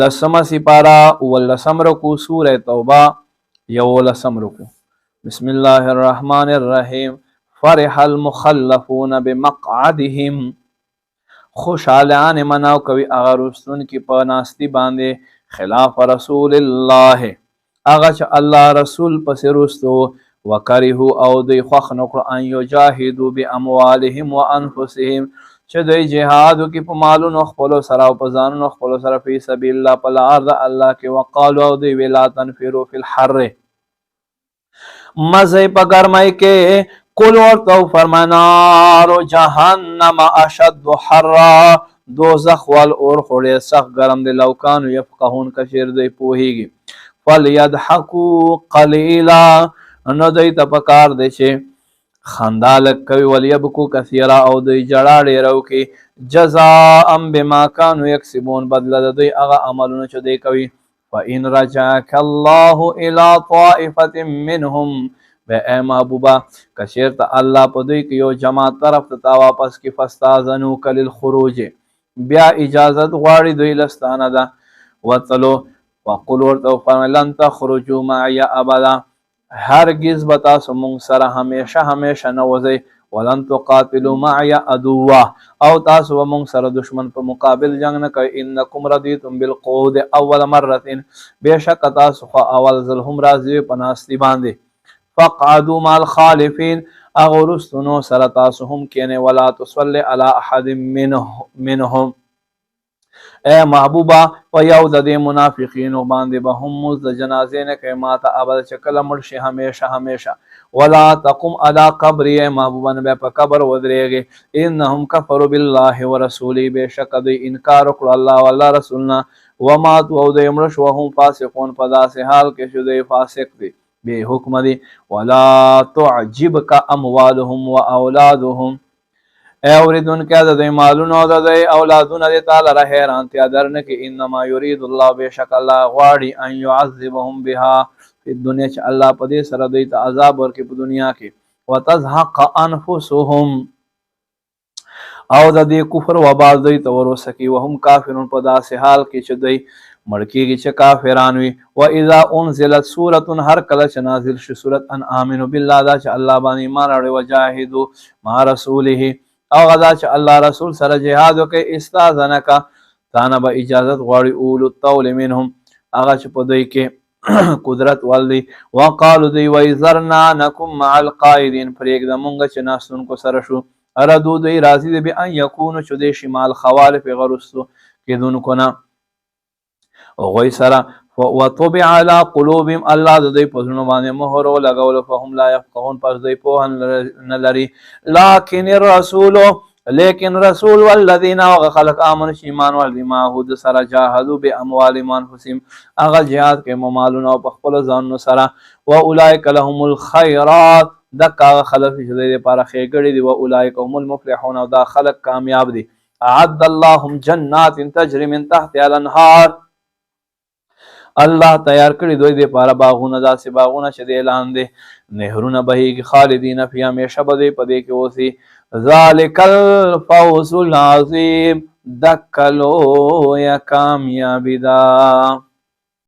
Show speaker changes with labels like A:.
A: لسم سپارا ولسم رکو سورہ توبہ یولسم رکو بسم اللہ الرحمن الرحیم فرح المخلفون بمقعدهم خوشحالان مناو کوي اغا رستون کی پناستی باندے خلاف رسول اللہ اغا چا اللہ رسول پس رستو وکرهو او دی خوخ نکر ان یجاہدو باموالهم وانفسهم چې دوی جهادو کې په مالونو خپلو سره او په ځانونو خپلو سره فی سبیل الله په لار د الله کې وقالو او دوی وی لا تنفروا فی الحر مزه په ګرمۍ کې قل ورته فرمانارو جهنم اشد حرا دوزخ والور خوړې سخت ګرم دی لو کانوا یفقهون کشیر دوی پوهیږي فلیضحکوا قلیلا نو دوی ته پکار دی چې خندا لک کوي ولیبکو کثیرا او دوی جړا ډیرو کې جزاء بما كانوا یکسبون بدله د دوی هغه عملونه چې دوی کوي فإن رجعك الله الى طائفة منهم به محبوبا کشیر ته الله په دوی کې یو جماعت طرف ته واپس کې فاستاذنوا کل الخروج بیا اجازت غواړي دوی لستانه ده وتلو وقل ورته فرمایي لن تخرجوا معي ابدا هرگز بتا سمون سره همیشه نوځي ولن تقاتلوا معي عدوا او تاسو مون سره دشمن په مقابل جنگ نه کوي انکم رضیتم بالقعود اول مره بشک تاسو اول ځل هم راځي پناستی باندې فقعدوا مع الخالفين اغرستنو سره تاسو هم کینه ولا تصلي على احد منهم اے محبوبا و یو د دې منافقینو باندې به هم مز د جنازې نه کوي ماته ابد شکل مړ شي همیشه ولا تقم على قبر اے محبوبا نه په قبر ودرېږي انهم كفروا بالله ورسوله بشک دوی انکار وکړ الله او الله رسولنا ومات او دوی مړ شو هم فاسقون په داسې حال کې چې دوی فاسق دي به حکم دي ولا تعجبك اموالهم واولادهم اے اوریدون کیا د دوی مالونو او د دوی اولادونه د تعالی را حیرانتیا درنه کې انما یرید الله بشک الله غواړي ان يعذبهم بها په دنیا چې الله په دې سره دوی ته عذاب ورکړي په دنیا کې وتزهق انفسهم او د دې کفر وبال دوی ته ورسکی وهم کافرون په داسې حال کې چې دوی مړ کېږي چې کافران وي واذا انزلت سوره هر کله چې نازل شي سوره ان امنوا بالله دا چې الله باندې ایمان راوړي وجاهدوا مع رسوله او غدا چې الله رسول سره جهاد وکي استاذنک تانه به اجازت غواړي اول الطول منهم هغه چې په دوی کې قدرت والدي وقالو دوی ویزرنا نکم مع القائدین پرېږده مونږ چې ناستونکو سره شو اردو دوی راضي دي بان یکونو چې دوی شمال خوالف غرستو کېدونکو نه هغوی سره وطبع على قلوبهم الله د دوی په زړونو باندې مهر ولګول فهم لا يفقهون پس دوی پوهه نه لري لكن الرسول لیکن رسول والذین خلق آمنوا ایمان ول معهود سره جاهدوا باموالهم وانفسهم هغه جهاد کې مالونه او په خپل ځانونو سره واولئک لهم الخيرات دغه خلق چې دوی لپاره ښېګړې دي واولئک هم المفلحون او دا خلق کامیاب دي اعد اللهم جنات تجري من تحتها الانهار الله تیار کړی دوی د پاره باغونه داسې باغونه چې د اعلان دي نهرونه بهیږي خالدین فی همیشه به دوی په دې کې اوسي ذالک الفوز العظیم دکلو یا کامیابی دا